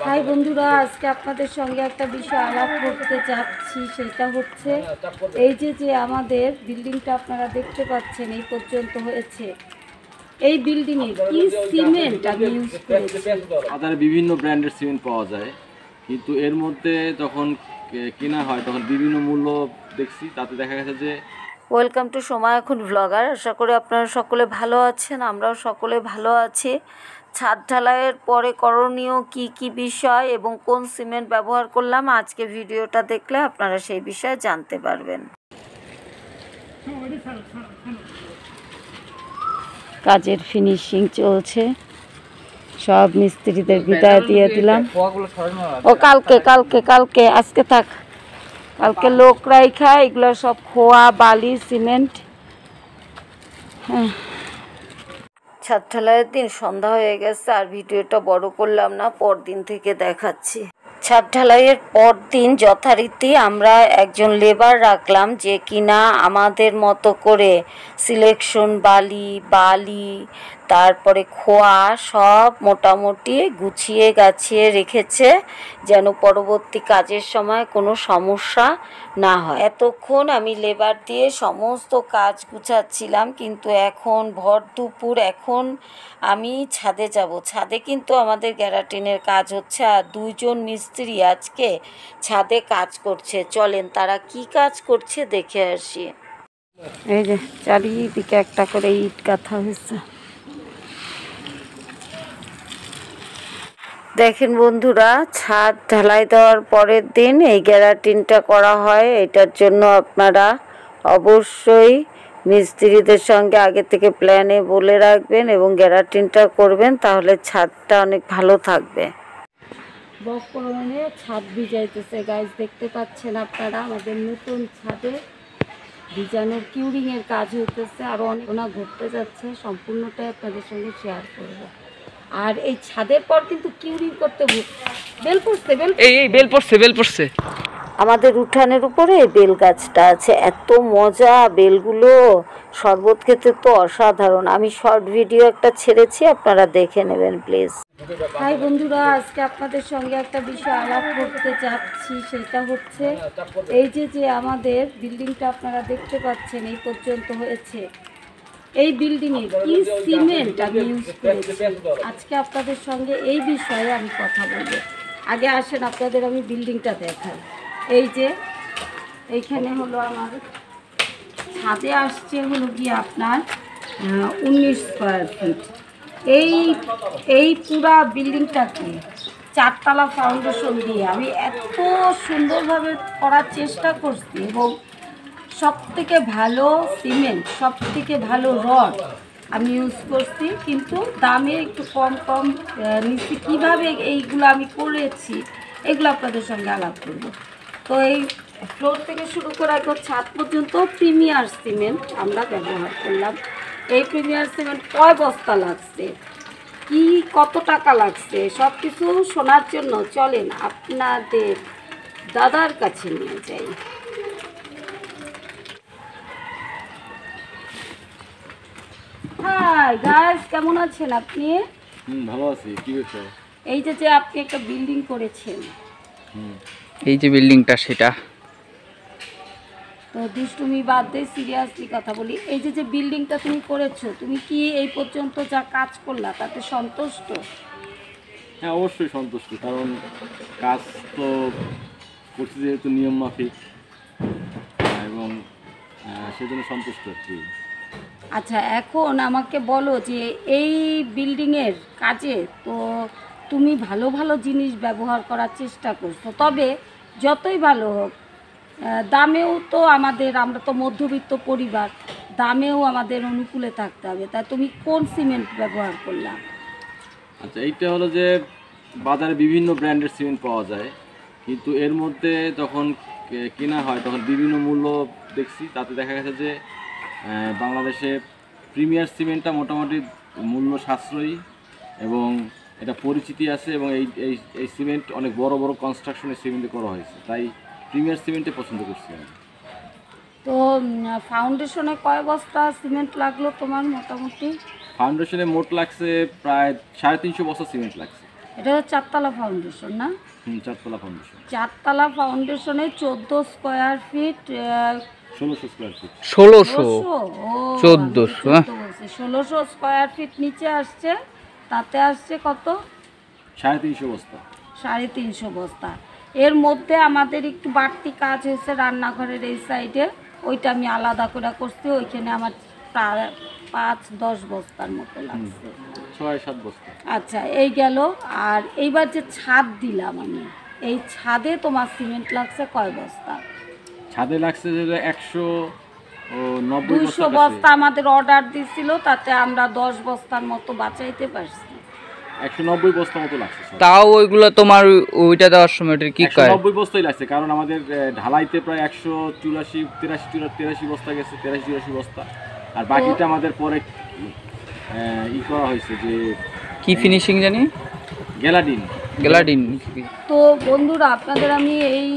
High বন্ধুরা, আজকে আপনাদের সঙ্গে একটা বিষয় আলাপ করতে চাচ্ছি। সেটা হচ্ছে এই যে আমাদের বিল্ডিংটা আপনারা দেখতে পাচ্ছেন এই পর্যন্ত হয়েছে, এই বিল্ডিংয়ে কি সিমেন্ট আমি ইউজ করেছি। বাজারে বিভিন্ন ব্র্যান্ডের সিমেন্ট পাওয়া যায়, কিন্তু এর মধ্যে যখন কেনা হয় তখন বিভিন্ন মূল্য দেখছি। তাতে দেখা গেছে যে ওয়েলকাম টু সময় এখন ব্লগার। আশা করি আপনারা সকলে ভালো আছেন, আমরাও সকলে ভালো আছি। ছাদ ঢালাইয়ের পরে করণীয় কি কি বিষয় এবং কোন সিমেন্ট ব্যবহার করলাম, আজকে ভিডিওটা দেখলে আপনারা সেই বিষয়ে জানতে পারবেন। কাজের ফিনিশিং চলছে, সব মিস্ত্রিদের বিদায় দিয়ে দিলাম। ও কালকে কালকে কালকে আজকে থাক, কালকে লোক রাইখা এগুলো সব খোয়া বালি সিমেন্ট। ছাদ ঢালাইয়ের দিন সন্ধ্যা হয়ে গেছে, আর ভিডিওটা বড় করলাম না, পরদিন থেকে দেখাচ্ছি। ছাদ ঢালাইয়ের পর দিন যথারীতি আমরা একজন লেবার রাখলাম, যে কিনা আমাদের মতো করে সিলেকশন বালি তারপরে খোয়া সব মোটামুটি গুছিয়ে গাছিয়ে রেখেছে, যেন পরবর্তী কাজের সময় কোনো সমস্যা না হয়। এতক্ষণ আমি লেবার দিয়ে সমস্ত কাজ গুছাচ্ছিলাম, কিন্তু এখন ভর দুপুর, এখন আমি ছাদে যাব। ছাদে কিন্তু আমাদের গ্যারাটিনের কাজ হচ্ছে, আর দুইজন মিস্ত্রি আজকে ছাদে কাজ করছে। চলেন তারা কি কাজ করছে দেখে আসি। এই যে চারিদিকে একটা করে ইট গাঁথা হয়েছে, দেখেন বন্ধুরা। ছাদ ঢালাই দেওয়ার পরের দিন এই গ্যারাটিনটা করা হয়। এটার জন্য আপনারা অবশ্যই মিস্ত্রিদের সঙ্গে আগে থেকে প্ল্যানে বলে রাখবেন এবং গ্যারাটিনটা করবেন, তাহলে ছাদটা অনেক ভালো থাকবে। বর্তমানে ছাদ ভিজাইতেছে গাইজ, দেখতে পাচ্ছেন আপনারা। আমাদের নতুন ছাদে ভিজানোর কিউরিংয়ের কাজ হইতেছে, আরও অনেক ঘুরতে যাচ্ছে, সম্পূর্ণটাই আপনাদের সঙ্গে শেয়ার করবো। আর এই ছাদের পর কিন্তু কিউরিং করতে বেল পড়ছে। আমাদের উঠানের উপরে বেল গাছটা আছে, এত মজা বেলগুলো, শরবত খেতে তো অসাধারণ। আমি শর্ট ভিডিও একটা ছেড়েছি, আপনারা দেখে নেবেন প্লিজ। হাই বন্ধুরা, আজকে আপনাদের সঙ্গে একটা বিষয় আলাপ করতে চাচ্ছি। সেটা হচ্ছে এই যে আমাদের বিল্ডিংটা আপনারা দেখতে পাচ্ছেন এই পর্যন্ত হয়েছে, এই বিল্ডিংয়ে কি সিমেন্ট আমি ইউজ করেছি। আজকে আপনাদের সঙ্গে এই বিষয়ে আমি কথা বলবো। আগে আসেন আপনাদের আমি বিল্ডিংটা দেখাই। এই যে এইখানে হলো আমার ছাদে আসছে হলো গিয়ে আপনার 19 স্কোয়ার ফিট। এই পুরা বিল্ডিংটাকে 4তলা ফাউন্ডেশন দিয়ে আমি এত সুন্দরভাবে করার চেষ্টা করছি, এবং সবথেকে ভালো সিমেন্ট, সবথেকে ভালো রড আমি ইউজ করছি, কিন্তু দামে একটু কম নিচ্ছি। কীভাবে এইগুলো আমি করেছি এগুলো আপনাদের সঙ্গে আলাপ করব। তো এই ফ্লোর থেকে শুরু করে একদম ছাদ পর্যন্ত প্রিমিয়ার সিমেন্ট আমরা ব্যবহার করলাম। এই প্রিমিয়ার সিমেন্ট কয় বস্তা লাগছে, কি কত টাকা লাগছে, সব কিছু শোনার জন্য চলেন আপনাদের দাদার কাছে নিয়ে যাই। হাই গাইস, কেমন আছেন আপনি? ভালো আছি। কি হয়েছে? এই যে আপনি একটা বিল্ডিং করেছেন, এই যে বিল্ডিংটা, সেটা তো দুষ্টুমি বাদ দিয়ে সিরিয়াসলি কথা বলি। এই যে বিল্ডিংটা তুমি করেছো, তুমি কি এই পর্যন্ত যা কাজ করলা তাতে সন্তুষ্ট? হ্যাঁ, অবশ্যই সন্তুষ্ট, কারণ কাজ তো করছি যেহেতু নিয়ম মাফিক, এবং সেজন্য সন্তুষ্ট আর কি। আচ্ছা, এখন আমাকে বলো যে এই বিল্ডিংয়ের কাজে তো তুমি ভালো ভালো জিনিস ব্যবহার করার চেষ্টা করছো, তবে যতই ভালো হোক দামেও তো আমরা তো মধ্যবিত্ত পরিবার, দামেও আমাদের অনুকূলে থাকতে হবে। তা তুমি কোন সিমেন্ট ব্যবহার করলা? আচ্ছা, এইটা হলো যে বাজারে বিভিন্ন ব্র্যান্ডের সিমেন্ট পাওয়া যায়, কিন্তু এর মধ্যে যখন কেনা হয় তখন বিভিন্ন মূল্য দেখছি। তাতে দেখা গেছে যে বাংলাদেশে প্রিমিয়ার সিমেন্টটা মোটামুটি মূল্য সাশ্রয়ী এবং এটা পরিচিতি আছে, এবং এই সিমেন্ট অনেক বড় বড় কনস্ট্রাকশনের সিমেন্টে করা হয়েছে, তাই প্রিমিয়ার সিমেন্টে পছন্দ করছি আমি। তো ফাউন্ডেশনে কয় বস্তা সিমেন্ট লাগলো তোমার মোটামুটি? ফাউন্ডেশনে মোট লাগছে প্রায় 350 বস্তা সিমেন্ট লাগছে। এটা হচ্ছে চারতলা ফাউন্ডেশন না? চারতলা ফাউন্ডেশন। চারতলা ফাউন্ডেশনে 14 square feet, 1600 square feet. 1600 1400 1400 1600 square feet নিচে আসছে, তাতে আসছে কত? 350 বস্তা। 350 বস্তা। এর মধ্যে আমাদের একটু বাড়তি কাজ হয়েছে রান্নাঘরের এই সাইডে, ওইটা আমি আলাদা করে করছি, ওইখানে আমার প্রায় 5-10 বস্তার মতো লাগছে। 6-7 বস্তা। আচ্ছা, এই গেল। আর এইবার যে ছাদ দিলাম আমি, এই ছাদে তোমার সিমেন্ট লাগছে কয় বস্তা? ছাদে লাগছে যে 190 200 বস্তা আমাদের অর্ডার দিছিল, তাতে আমরা 10 বস্তার মতো বাঁচাইতে পারছি। 190 বস্তা মতো লাগছে। তাও ওইগুলো তোমার ওইটা দেওয়ার সময় কি কয়? 190 বস্তাই লাগছে, কারণ আমাদের ঢালাইতে প্রায় 183 বস্তা গেছে, 83-84 বস্তা। আর বাকিটা আমাদের পরে করা হয়েছে যে কি ফিনিশিং জানি, গ্যালাডিন। তো বন্ধুরা, আপনাদের আমি এই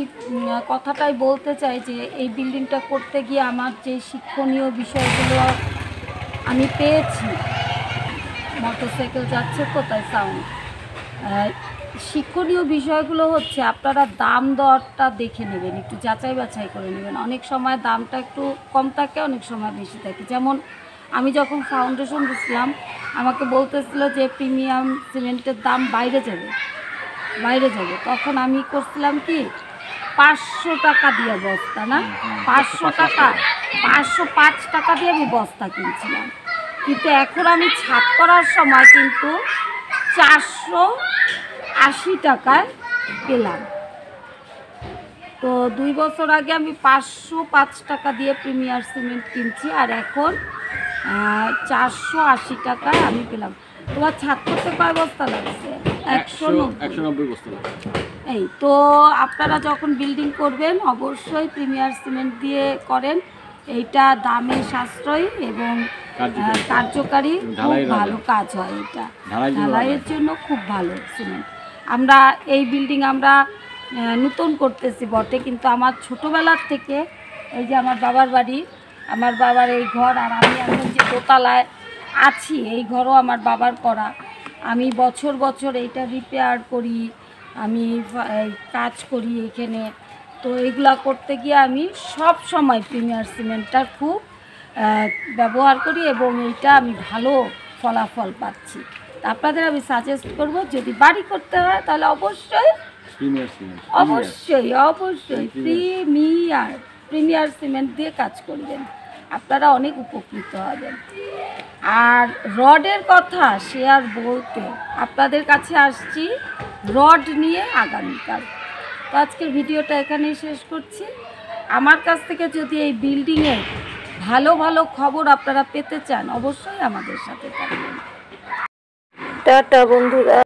কথাটাই বলতে চাই যে এই বিল্ডিংটা করতে গিয়ে আমার যে শিক্ষণীয় বিষয়গুলো আমি পেয়েছি, মোটরসাইকেল যাচ্ছে তো তাই সাউন্ড, শিক্ষণীয় বিষয়গুলো হচ্ছে আপনারা দাম দরটা দেখে নেবেন, একটু যাচাই বাছাই করে নেবেন। অনেক সময় দামটা একটু কম থাকে, অনেক সময় বেশি থাকে। যেমন আমি যখন ফাউন্ডেশন দিচ্ছিলাম, আমাকে বলতেছিল যে প্রিমিয়াম সিমেন্টের দাম বাইরে যাবে, তখন আমি করছিলাম কি 500 টাকা দিয়ে বস্তা, না 500 টাকা, 505 টাকা দিয়ে আমি বস্তা কিনছিলাম। কিন্তু এখন আমি ছাদ করার সময় কিন্তু 480 টাকায় পেলাম। তো 2 বছর আগে আমি 505 টাকা দিয়ে প্রিমিয়ার সিমেন্ট কিনছি, আর এখন 480 টাকায় আমি পেলাম। তোমার ছাদ করতে কয় বস্তা লাগছে? 190 বস্তা লাগছে। এই তো আপনারা যখন বিল্ডিং করবেন অবশ্যই প্রিমিয়ার সিমেন্ট দিয়ে করেন, এইটা দামে সাশ্রয়ী এবং কার্যকারী, খুব ভালো কাজ হয়। এটা ঢালাইয়ের জন্য খুব ভালো সিমেন্ট। আমরা এই বিল্ডিং আমরা নতুন করতেছি বটে, কিন্তু আমার ছোটোবেলার থেকে এই যে আমার বাবার বাড়ি, আমার বাবার এই ঘর, আর আমি এখন যে দোতলায় আছি এই ঘরও আমার বাবার করা। আমি বছর বছর এইটা রিপেয়ার করি, আমি কাজ করি এখানে। তো এইগুলা করতে গিয়ে আমি সব সময় প্রিমিয়ার সিমেন্টটা খুব ব্যবহার করি এবং এইটা আমি ভালো ফলাফল পাচ্ছি। আপনাদের আমি সাজেস্ট করব, যদি বাড়ি করতে হয় তাহলে অবশ্যই প্রিমিয়ার সিমেন্ট দিয়ে কাজ করবেন, আপনারা অনেক উপকৃত হবেন। আর রডের কথা সে আর বলতে, আপনাদের কাছে আসছি রড নিয়ে আগামীকাল। তো আজকের ভিডিওটা এখানেই শেষ করছি। আমার কাছ থেকে যদি এই বিল্ডিংয়ের ভালো ভালো খবর আপনারা পেতে চান, অবশ্যই আমাদের সাথে থাকবেন। টাটা বন্ধুরা।